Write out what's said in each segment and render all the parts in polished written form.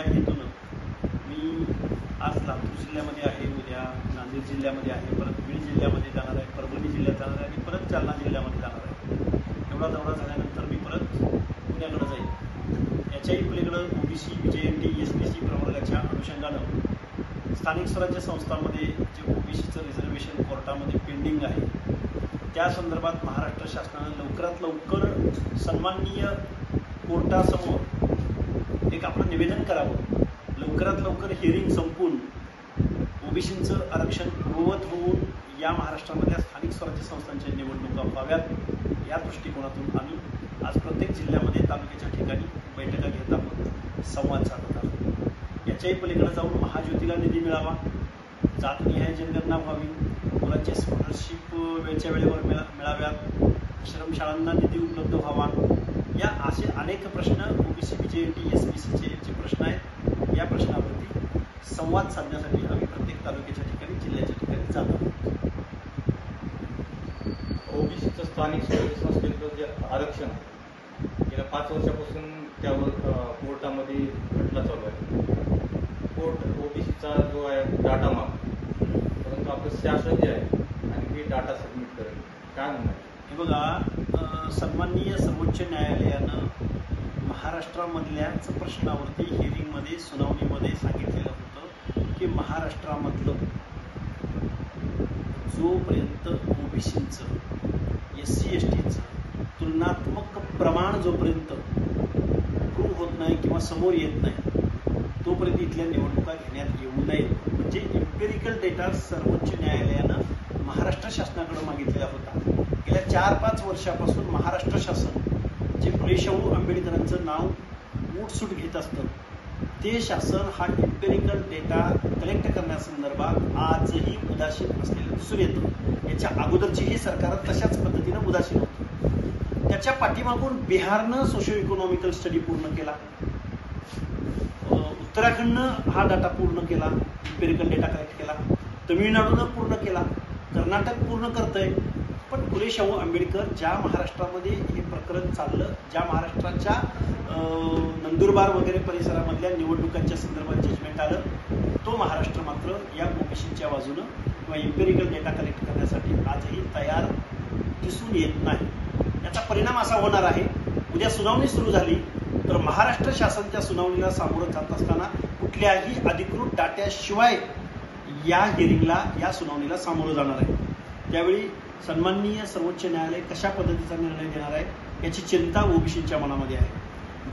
हेतून मी आज लातूर जिल्ह्यामध्ये आहे, उद्या नांदेड जिल्ह्यामध्ये आहे, परत बीड जिल्ह्यामध्ये जाणार आहे, परभणी जिल्ह्यात जाणार आहे आणि परत जालना जिल्ह्यामध्ये जाणार आहे. एवढा दौरा झाल्यानंतर मी परत पुण्याकडे जाईल. याच्याही पलीकडं OBC JNT SBC प्रवर्गाच्या अनुषंगानं स्थानिक स्वराज्य संस्थांमध्ये जे OBCचं रिझर्वेशन कोर्टामध्ये पेंडिंग आहे त्या संदर्भात महाराष्ट्र शासनानं लवकरात लवकर सन्माननीय कोर्टासमोर एक आपलं निवेदन करावं. लवकरात लवकर हिअरिंग संपून OBCचं आरक्षण पूर्ववत होऊन या महाराष्ट्रामधल्या स्थानिक स्वराज्य संस्थांच्या निवडणुका व्हाव्यात या दृष्टिकोनातून आम्ही आज प्रत्येक जिल्ह्यामध्ये तालुक्याच्या ठिकाणी बैठका घेत आहोत, संवाद साधत आहोत. याच्याही पलीकडे जाऊन महाज्योतीला निधी मिळावा, जातनिहाय जनगणना व्हावी, मुलांचे स्कॉलरशिप वेळच्या वेळेवर मिळाव्यात, आश्रमशाळांना निधी उपलब्ध व्हावा, या असे अनेक प्रश्न OBC JNT SBCचे जे प्रश्न आहेत या प्रश्नावरती संवाद साधण्यासाठी आम्ही प्रत्येक तालुक्याच्या ठिकाणी जिल्ह्याच्या ठिकाणी जात आहोत. OBCचं स्थानिक स्वराज्य संस्थेचं जे आरक्षण गेल्या 5 वर्षापासून त्यावर कोर्टामध्ये खटला चालू आहे. कोर्ट OBCचा जो आहे डाटा माग, परंतु आपलं शासन जे आहे आणि हे डाटा सबमिट करेल, काय म्हणणार? हे बघा, सन्माननीय सर्वोच्च न्यायालयानं महाराष्ट्रामधल्याच प्रश्नावरती हिअरिंगमध्ये सुनावणीमध्ये सांगितलेलं होतं की महाराष्ट्रामधलं जोपर्यंत OBCचं SC STचं तुलनात्मक प्रमाण जोपर्यंत प्रूव्ह होत नाही किंवा समोर येत नाही तोपर्यंत इथल्या निवडणुका घेण्यात येऊ नयेत. म्हणजे इम्पेरिकल डेटा सर्वोच्च न्यायालयानं महाराष्ट्र शासनाकडे मागितलेला होता. गेल्या 4-5 वर्षापासून महाराष्ट्र शासन जे फुले शाहू आंबेडकरांचं नाव उठसूट घेत असतं ते शासन हा इम्पेरिकल डेटा कलेक्ट करण्यासंदर्भात आजही उदासीन असलेलं दिसून येतं. याच्या अगोदरचीही सरकार तशाच पद्धतीनं उदासीन होती. त्याच्या पाठीमागून बिहारनं सोशो इकॉनॉमिकल स्टडी पूर्ण केला, उत्तराखंडनं हा डाटा पूर्ण केला, इम्पेरिकल डेटा कलेक्ट केला, तमिळनाडूनं पूर्ण केला, कर्नाटक पूर्ण करतंय. पण फुले शाहू आंबेडकर ज्या महाराष्ट्रामध्ये हे प्रकरण चाललं, ज्या महाराष्ट्राच्या नंदुरबार वगैरे परिसरामधल्या निवडणुकांच्या संदर्भात जजमेंट आलं, तो महाराष्ट्र मात्र या OBCच्या बाजूनं किंवा इम्पेरिकल डेटा कलेक्ट करण्यासाठी आजही तयार दिसून येत नाही. याचा परिणाम असा होणार आहे, उद्या सुनावणी सुरू झाली तर महाराष्ट्र शासन त्या सुनावणीला सामोरं जात असताना कुठल्याही अधिकृत डाट्याशिवाय या हिअरिंगला या सुनावणीला सामोरं जाणार आहे. त्यावेळी सन्माननीय सर्वोच्च न्यायालय कशा पद्धतीचा निर्णय घेणार आहे याची चिंता OBCच्या मनामध्ये आहे.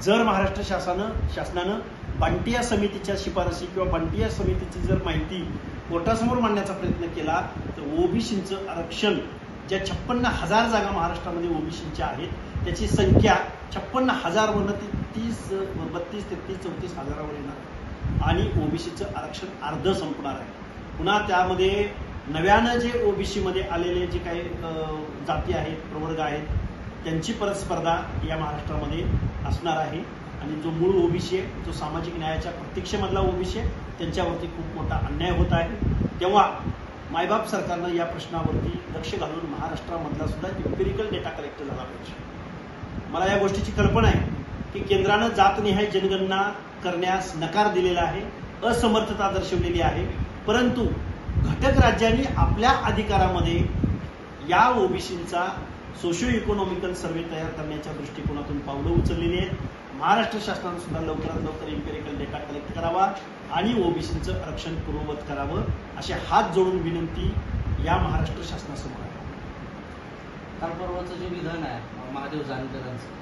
जर महाराष्ट्र शासनानं बांटिया समितीच्या शिफारसी किंवा बांटिया समितीची जर माहिती कोर्टासमोर मांडण्याचा प्रयत्न केला तर OBCचं आरक्षण ज्या 56,000 जागा महाराष्ट्रामध्ये OBCच्या आहेत त्याची संख्या 56,000 वरून 32-33-34 हजारावर येणार आणि OBCचं आरक्षण अर्ध संपणार आहे. पुन्हा त्यामध्ये नव्यानं जे OBCमध्ये आलेले जे काही जाती आहेत, प्रवर्ग आहेत, त्यांची परत स्पर्धा या महाराष्ट्रामध्ये असणार आहे. आणि जो मूळ OBC आहे, जो सामाजिक न्यायाच्या प्रतीक्षेमधला OBC आहे, त्यांच्यावरती खूप मोठा अन्याय होत आहे. तेव्हा मायबाप सरकारनं या प्रश्नावरती लक्ष घालून महाराष्ट्रामधला सुद्धा इम्पेरिकल डेटा कलेक्ट झाला पाहिजे. मला या गोष्टीची कल्पना आहे की केंद्रानं जातनिहाय जनगणना करण्यास नकार दिलेला आहे, असमर्थता दर्शवलेली आहे. परंतु घटक राज्यांनी आपल्या अधिकारामध्ये या OBCचा सोशो इकॉनॉमिकल सर्व्हे तयार करण्याच्या दृष्टिकोनातून पावलं उचललेली आहेत. महाराष्ट्र शासनानं सुद्धा लवकरात लवकर इम्पेरिकल डेटा कलेक्ट करावा आणि OBCचं आरक्षण पूर्ववत करावं असे हात जोडून विनंती या महाराष्ट्र शासनासमोर आहे. काल परवाचं जे विधान आहे महादेव जानकरांचं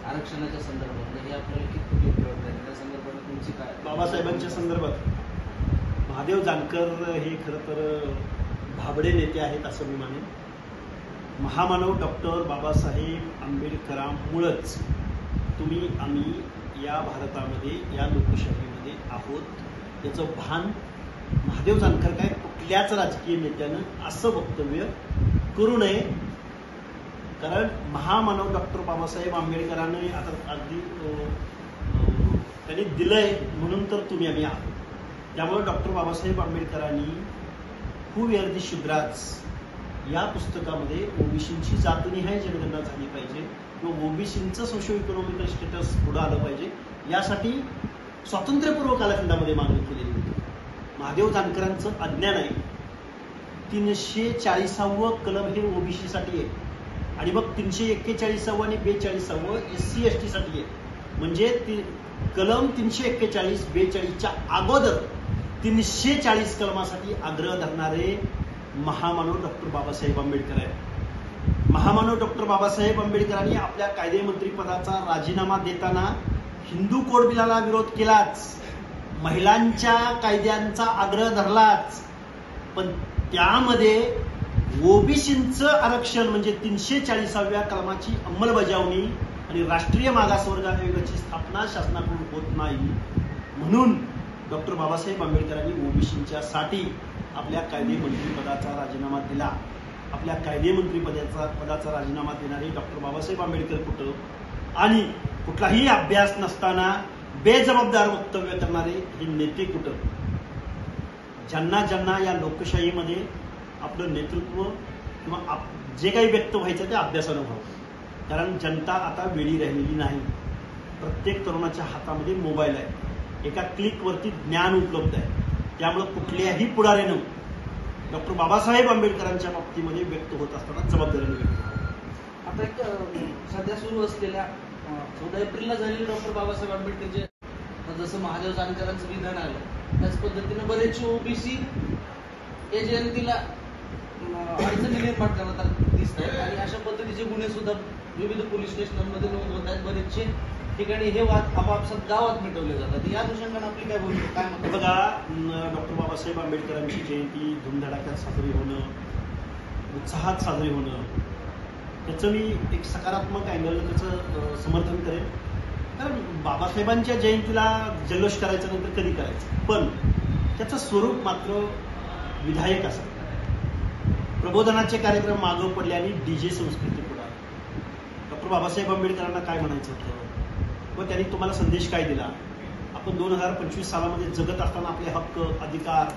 आरक्षणाच्या संदर्भात हे आपल्याला किती उपयोग आहे त्या संदर्भात तुमची काय? बाबासाहेबांच्या संदर्भात महादेव जानकर हे खरं तर भाबडे नेते आहेत असं मी मानेन. महामानव डॉक्टर बाबासाहेब आंबेडकरांमुळंच तुम्ही आम्ही या भारतामध्ये या लोकशाहीमध्ये आहोत याचं भान महादेव जानकर काय कुठल्याच राजकीय नेत्यानं असं वक्तव्य करू नये. कारण महामानव डॉक्टर बाबासाहेब आंबेडकरांनी आता अगदी त्यांनी दिलंय म्हणून तर तुम्ही आम्ही आहोत. त्यामुळे डॉक्टर बाबासाहेब आंबेडकरांनी who we are the Shudras या पुस्तकामध्ये OBCची जातनिहाय जनगणना झाली पाहिजे किंवा OBCचं सोशो इकॉनॉमिकल स्टेटस पुढं आलं पाहिजे. यासाठी स्वातंत्र्यपूर्व कालखंडामध्ये मागणी केलेली होती. महादेव जानकरांचं अज्ञान आहे. 340व कलम हे ओबीसी साठी आहे आणि मग 341व आणि 42व SC ST साठी आहे. म्हणजे कलम 341 42च्या अगोदर 340 कलमासाठी आग्रह धरणारे महामानव डॉक्टर बाबासाहेब आंबेडकर आहेत. महामानव डॉक्टर बाबासाहेब आंबेडकरांनी आपल्या कायदेमंत्री पदाचा राजीनामा देताना हिंदू कोड बिलाला विरोध केलाच, महिलांच्या कायद्यांचा आग्रह धरलाच, पण त्यामध्ये ओबीसींचं आरक्षण म्हणजे 340व्या कलमाची अंमलबजावणी आणि राष्ट्रीय मागासवर्ग आयोगाची स्थापना शासनाकडून होत नाही. म्हणून डॉक्टर बाबासाहेब आंबेडकरांनी ओबीसींच्या साठी आपल्या कायदेमंत्री पदाचा राजीनामा दिला. आपल्या कायदेमंत्री पदाचा राजीनामा देणारे डॉक्टर बाबासाहेब आंबेडकर कुठं आणि कुठलाही अभ्यास नसताना बेजबाबदार वक्तव्य करणारे हे नेते कुठं? ज्यांना ज्यांना या लोकशाहीमध्ये आपलं नेतृत्व किंवा जे काही व्यक्त व्हायचं ते अभ्यासानं व्हावं. कारण जनता आता वेळी राहिलेली नाही. प्रत्येक तरुणाच्या हातामध्ये मोबाईल आहे. एका क्लिकवरती ज्ञान उपलब्ध आहे. त्यामुळे कुठल्याही पुढाऱ्यानं डॉक्टर बाबासाहेब आंबेडकरांच्या बाबतीमध्ये व्यक्त होत असताना जबाबदारीने व्यक्त व्हावं. आता एक सध्या सुरू असलेल्या 14 एप्रिलला झालेले डॉक्टर बाबासाहेब आंबेडकरचे जसं महादेव जानकरांचं विधान आलं त्याच पद्धतीनं बरेचसे ओबीसी या जयंतीला अडचणी निर्माण करण्यात दिसत आहेत आणि अशा पद्धतीचे गुन्हे सुद्धा विविध पोलीस स्टेशनमध्ये नोंद होत आहेत. बरेचसे ठिकाणी हे वाद आपापसात गावात मिटवले जातात. या अनुषंगाने आपली काय भूमिका काय म्हणतात? बघा, डॉक्टर बाबासाहेब आंबेडकरांची जयंती धुमधडाक्यात साजरी होणं, उत्साहात साजरी होणं, त्याचं मी एक सकारात्मक अँगलनं त्याचं समर्थन करेन. कारण बाबासाहेबांच्या जयंतीला जल्लोष करायचा नंतर कधी करायचं, पण त्याचं स्वरूप मात्र विधायक असतं. प्रबोधनाचे कार्यक्रम मागं पडले आणि डीजे संस्कृती पुढे आली. डॉक्टर बाबासाहेब आंबेडकरांना काय म्हणायचं होतं व त्यांनी तुम्हाला संदेश काय दिला? आपण 2025 सालामध्ये जगत असताना आपले हक्क, अधिकार,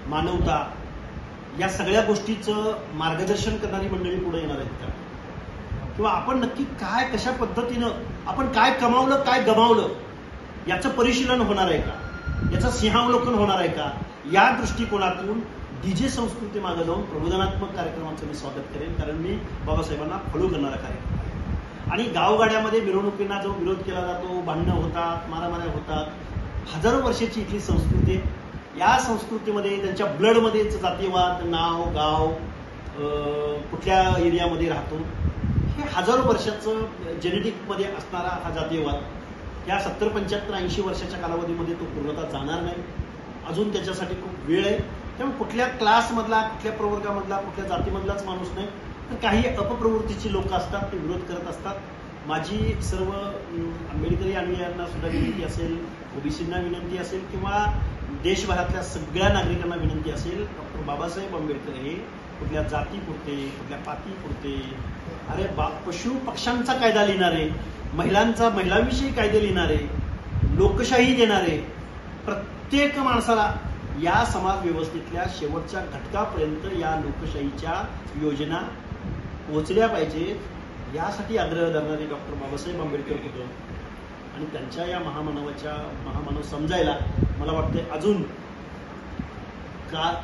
मानवता या सगळ्या गोष्टीचं मार्गदर्शन करणारी मंडळी पुढे येणार आहेत का? किंवा आपण नक्की काय, कशा पद्धतीनं आपण काय कमावलं, काय गमावलं याचं परिशीलन होणार आहे का? याचं सिंहावलोकन होणार आहे का? या दृष्टिकोनातून डीजे संस्कृती मागे जाऊन प्रबोधनात्मक कार्यक्रमाचं मी स्वागत करेन. कारण मी बाबासाहेबांना फॉलो करणारा कार्यक्रम आहे. आणि गावगाड्यामध्ये मिरवणुकींना जो विरोध केला जातो, भांडणं होतात, मारामाऱ्या होतात, हजारो वर्षाची इथली संस्कृती आहे. या संस्कृतीमध्ये त्यांच्या ब्लडमध्येच जातीयवाद, नाव, गाव, कुठल्या एरियामध्ये राहतो, हे हजारो वर्षाचं जेनेटिकमध्ये असणारा हा जातीयवाद या 70, 75, 80 वर्षाच्या कालावधीमध्ये तो पूर्णतः जाणार नाही. अजून त्याच्यासाठी खूप वेळ आहे. त्यामुळे कुठल्या क्लासमधला, कुठल्या प्रवर्गामधला, कुठल्या जातीमधलाच माणूस नाही, तर काही अपप्रवृत्तीची लोक असतात, ते विरोध करत असतात. माझी सर्व आंबेडकरी अनुयायांना सुद्धा विनंती असेल, ओबीसींना विनंती असेल किंवा देशभरातल्या सगळ्या नागरिकांना विनंती असेल, डॉक्टर बाबासाहेब आंबेडकर हे कुठल्या जातीपुरते, कुठल्या पातीपुरते, अरे पशु पक्ष्यांचा कायदा लिहिणारे, महिलांविषयी कायदे लिहिणारे, लोकशाही देणारे, प्रत्येक माणसाला या समाज व्यवस्थेतल्या शेवटच्या घटकापर्यंत या लोकशाहीच्या योजना पोहोचल्या पाहिजेत यासाठी आग्रह धरणारे डॉक्टर बाबासाहेब आंबेडकर होतं. आणि त्यांच्या या महामानव समजायला मला वाटतंय अजून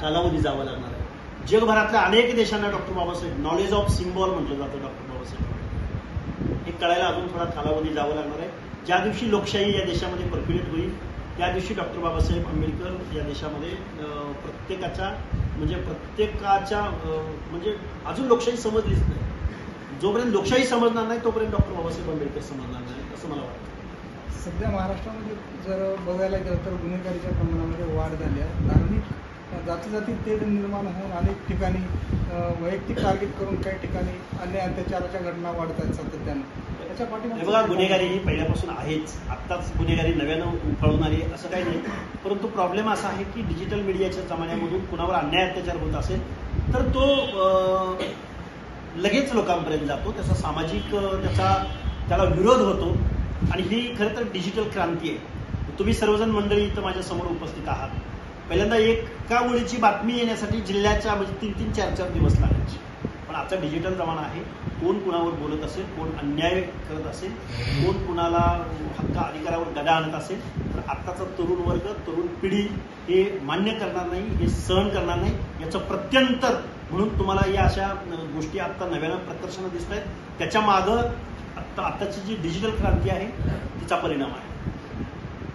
कालावधी जावा लागणार आहे. जगभरातल्या अनेक देशांना doctor Babasaheb knowledge of symbol म्हटलं जातं डॉक्टर बाबासाहेब, हे कळायला अजून थोडा कालावधी जावा लागणार आहे. ज्या दिवशी लोकशाही या देशामध्ये परफिलेट होईल त्या दिवशी डॉक्टर बाबासाहेब आंबेडकर या देशामध्ये प्रत्येकाच्या म्हणजे अजून लोकशाही समजलीच नाही. जोपर्यंत लोकशाही समजणार नाही तोपर्यंत डॉक्टर बाबासाहेब आंबेडकर समजणार नाही असं मला वाटतं. सध्या महाराष्ट्रामध्ये जर बघायला गेलं तर गुन्हेगारीच्या प्रमाणामध्ये वाढ झाली आहे. धार्मिक जाती तेढ निर्माण होऊन अनेक ठिकाणी वैयक्तिक टार्गेट करून काही ठिकाणी अन्य अत्याचाराच्या घटना वाढत आहेत सातत्यानं. त्याच्या पाठीमागे बघा, गुन्हेगारी ही पहिल्यापासून आहेच. आत्ताच गुन्हेगारी नव्यानं उफाळून आली असं काही नाही. परंतु प्रॉब्लेम असा आहे की डिजिटल मीडियाच्या जमान्यामधून कुणावर अन्याय अत्याचार होत असेल तर तो लगेच लोकांपर्यंत जातो. त्याचा सामाजिक त्याला विरोध होतो आणि ही खरं तर डिजिटल क्रांती आहे. तुम्ही सर्वजण मंडळी इथं माझ्यासमोर उपस्थित आहात. पहिल्यांदा एका ओळीची बातमी येण्यासाठी जिल्ह्याच्या म्हणजे 3-3, 4-4 दिवस लागायचे, पण आजचा डिजिटल जमाना आहे. कोण कुणावर बोलत असेल, कोण अन्याय करत असेल, कोण कुणाला हक्क अधिकारावर गदा आणत असेल, तर आत्ताचा तरुण वर्ग, तरुण पिढी हे मान्य करणार नाही, हे सहन करणार नाही. याचं प्रत्यंतर म्हणून तुम्हाला या अशा गोष्टी आत्ता नव्यानं प्रकर्षानं दिसत आहेत. त्याच्या मागं आत्ताची जी डिजिटल क्रांती आहे तिचा परिणाम आहे.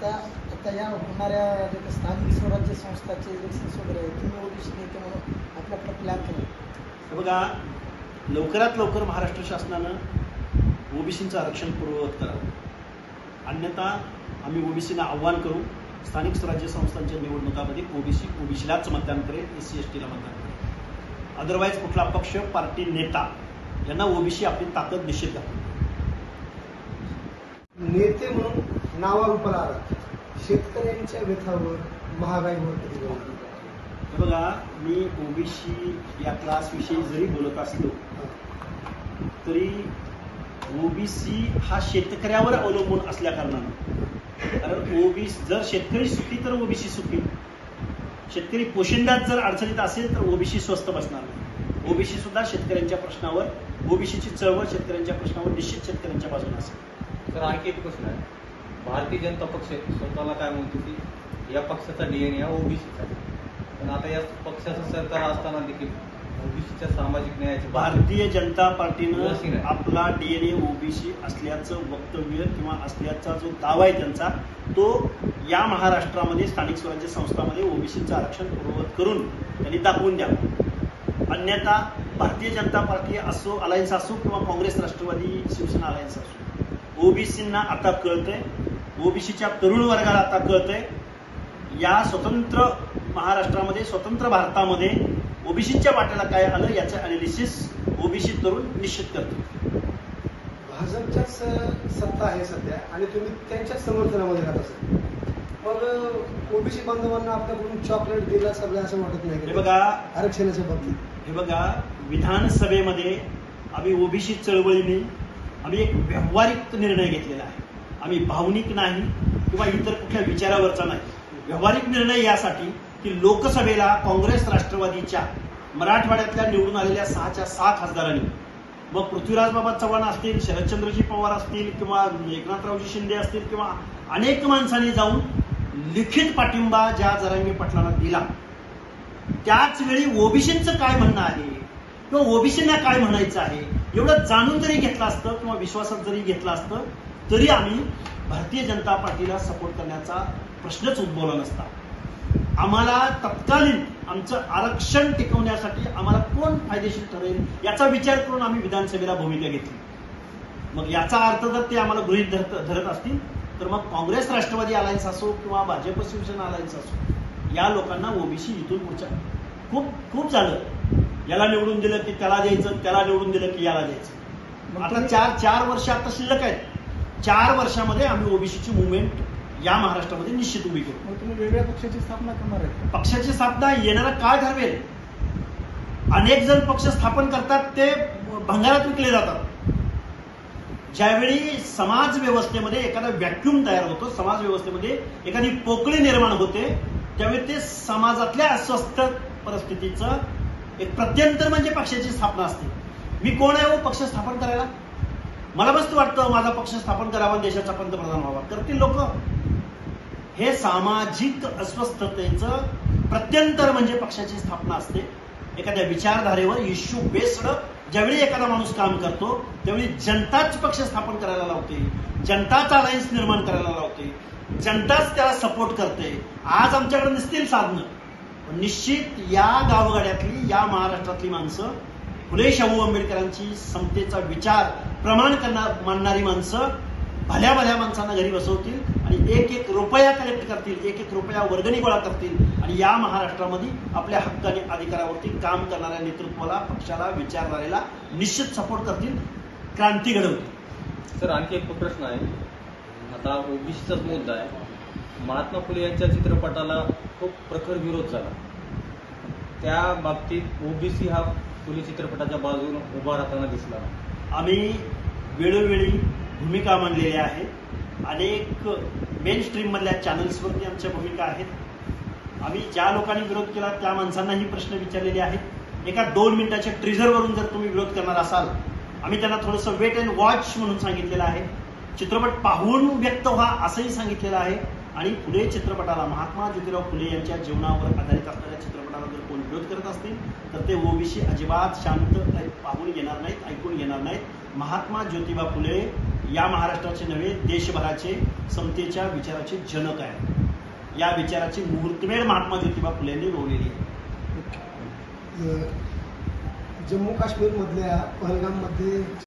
आता या होणाऱ्या जे स्थानिक स्वराज्य संस्थाचे इलेक्शन्स वगैरे आहेत, तुम्ही ओबीसी नेते म्हणून आपला प्लॅन केला. हे बघा, लवकरात लवकर महाराष्ट्र शासनानं ओबीसीचं आरक्षण पूर्ववत करावं. अन्यथा आम्ही ओबीसीला आव्हान करू, स्थानिक स्वराज्य संस्थांच्या निवडणुकामध्ये ओबीसीलाच मतदान करेल, SC STला मतदान करेल. अदरवाईज कुठला पक्ष, पार्टी, नेता यांना ओबीसी आपली ताकद निश्चित दाखवते. नेते म्हणून नावारूपाला आला, शेतकऱ्यांच्या व्यथावर, महागाईवर कधी बोलतो? हे बघा, मी ओबीसी या क्लासविषयी जरी बोलत असलो तरी ओबीसी हा शेतकऱ्यावर अवलंबून असल्या कारणानं, कारण ओबीसी जर शेतकरी सुखी तर ओबीसी सुखी, शेतकरी पोशिंद्यात जर अडचणीत असेल तर ओबीसी स्वस्त बसणार नाही. ओबीसी सुद्धा शेतकऱ्यांच्या प्रश्नावर, ओबीसीची चळवळ शेतकऱ्यांच्या प्रश्नावर निश्चित शेतकऱ्यांच्या बाजूने असेल. तर आणखी एक प्रश्न आहे, भारतीय जनता पक्ष स्वतःला काय म्हणतो की या पक्षाचा DNA हा ओबीसीचा आहे, पण आता या पक्षाचं सरकार असताना देखील ओबीसीच्या सामाजिक न्यायाची भारतीय जनता पार्टीनं आपला DNA ओबीसी असल्याचं वक्तव्य किंवा असल्याचा जो दावा आहे त्यांचा, तो या महाराष्ट्रामध्ये स्थानिक स्वराज्य संस्थांमध्ये ओबीसीचं आरक्षण पूर्ववत करून त्यांनी दाखवून द्यावं. अन्यथा भारतीय जनता पार्टी असो, अलायन्स असो, किंवा काँग्रेस, राष्ट्रवादी, शिवसेना अलायन्स असो, ओबीसींना आता कळतंय, ओबीसीच्या तरुण वर्गाला आता कळतंय, या स्वतंत्र महाराष्ट्रामध्ये, स्वतंत्र भारतामध्ये ओबीसीच्या वाट्याला काय आलं याचं अनालिसिस ओबीसी तरुण निश्चित करतो. भाजपच्याच सत्ता आहे सध्या आणि तुम्ही त्यांच्याच समर्थनामध्ये राहत असाल, मग ओबीसी बांधवांना आपल्याकडून चॉकलेट दिलं सगळं असं वाटत नाही? हे बघा, आरक्षणाच्या बाबतीत हे बघा, विधानसभेमध्ये आम्ही ओबीसी चळवळीने आम्ही एक व्यावहारिक निर्णय घेतलेला आहे. आम्ही भावनिक नाही किंवा इतर कुठल्या विचारावरचा नाही. व्यावहारिक निर्णय यासाठी की लोकसभेला काँग्रेस, राष्ट्रवादीच्या मराठवाड्यातल्या निवडून आलेल्या 6च्या 6 खासदारांनी, मग पृथ्वीराजबाबा चव्हाण असतील, शरदचंद्रजी पवार असतील, किंवा एकनाथरावजी शिंदे असतील, किंवा अनेक माणसांनी जाऊन लिखित पाठिंबा ज्या जरांगे पाटलांना दिला, त्याच वेळी ओबीसींचं काय म्हणणं आहे किंवा ओबीसींना काय म्हणायचं आहे एवढं जाणून जरी घेतलं असतं किंवा विश्वासात जरी घेतलं असतं तरी आम्ही भारतीय जनता पार्टीला सपोर्ट करण्याचा प्रश्नच उद्भवला नसता. आम्हाला तत्कालीन आमचं आरक्षण टिकवण्यासाठी आम्हाला कोण फायदेशीर ठरेल याचा विचार करून आम्ही विधानसभेला भूमिका घेतली. मग याचा अर्थ जर ते आम्हाला गृहीत धरत असतील तर मग काँग्रेस, राष्ट्रवादी अलायन्स असो किंवा भाजप, शिवसेना अलायन्स असो, या लोकांना ओबीसी इथून पुढच्या खूप झालं. याला निवडून दिलं की त्याला द्यायचं, त्याला निवडून दिलं की याला द्यायचं. आता चार वर्ष आता शिल्लक आहेत. 4 वर्षामध्ये आम्ही ओबीसीची मुवमेंट या महाराष्ट्रामध्ये निश्चित उभी करू. मग तुम्ही वेगळ्या पक्षाची स्थापना करणार आहे? पक्षाची स्थापना येणारा काळ ठरवेल. अनेक जण पक्ष स्थापन करतात, ते भंगारात विकले जातात. ज्यावेळी समाज व्यवस्थेमध्ये एखादा व्हॅक्यूम तयार होतो, समाज व्यवस्थेमध्ये एखादी पोकळी निर्माण होते, त्यावेळी ते समाजातल्या अस्वस्थ परिस्थितीचं एक प्रत्यंतर म्हणजे पक्षाची स्थापना असते. मी कोण आहे हो पक्ष स्थापन करायला? मला मस्त वाटतं माझा पक्ष स्थापन करावा, देशाचा पंतप्रधान व्हावा. करतील लोक. हे सामाजिक अस्वस्थतेचं प्रत्यंतर म्हणजे पक्षाची स्थापना असते. एखाद्या विचारधारेवर इश्यू बेस्ड ज्यावेळी एखादा माणूस काम करतो त्यावेळी जनताच पक्ष स्थापन करायला लावते, जनताच अलायन्स निर्माण करायला लावते, जनताच त्याला सपोर्ट करते. आज आमच्याकडे नसतील साधनं, निश्चित या गावगाड्यातली, या महाराष्ट्रातली माणसं फुले शाहू आंबेडकरांची समतेचा विचार प्रमाण मानणारी माणसं भल्या भल्या माणसांना घरी बसवतील आणि 1-1 रुपया कलेक्ट करतील, 1-1 रुपया वर्गणी गोळा करतील आणि या महाराष्ट्रामध्ये आपल्या हक्काने अधिकारावरती काम करणाऱ्या नेतृत्वाला, पक्षाला, विचारधारेला निश्चित सपोर्ट करतील, क्रांती घडवतील. सर, आणखी एक प्रश्न आहे. आता ओबीसीचाच मुद्दा आहे. महात्मा फुले यांच्या चित्रपटाला खूप प्रखर विरोध झाला. त्या बाबतीत ओबीसी हा फुले चित्रपटाच्या बाजूने उभा राहताना दिसला. आम्ही वेळोवेळी भूमिका मांडलेल्या आहेत. अनेक मेन स्ट्रीम मधल्या चॅनल्सवरती आमच्या भूमिका आहेत. आम्ही ज्या लोकांनी विरोध केला त्या माणसांनाही प्रश्न विचारलेले आहेत. एका 2 मिनिटाच्या ट्रिझरवरून जर तुम्ही विरोध करणार असाल, आम्ही त्यांना थोडंसं वेट अँड वॉच म्हणून सांगितलेलं आहे. चित्रपट पाहून व्यक्त व्हा असंही सांगितलेलं आहे. आणि फुले चित्रपटाला, महात्मा ज्योतिराव फुले यांच्या जीवनावर आधारित असणाऱ्या चित्रपटाला जर कोण विरोध करत असतील तर ते ओबीसी अजिबात शांत पाहून घेणार नाहीत, ऐकून घेणार नाहीत. महात्मा ज्योतिबा फुले या महाराष्ट्राचे नव्हे, देशभराचे समतेच्या विचाराचे जनक आहेत. या विचाराची मुहूर्तमेढ महात्मा ज्योतिबा फुलेंनी रोवलेली आहे. जम्मू काश्मीरमधल्या पहलगाममध्ये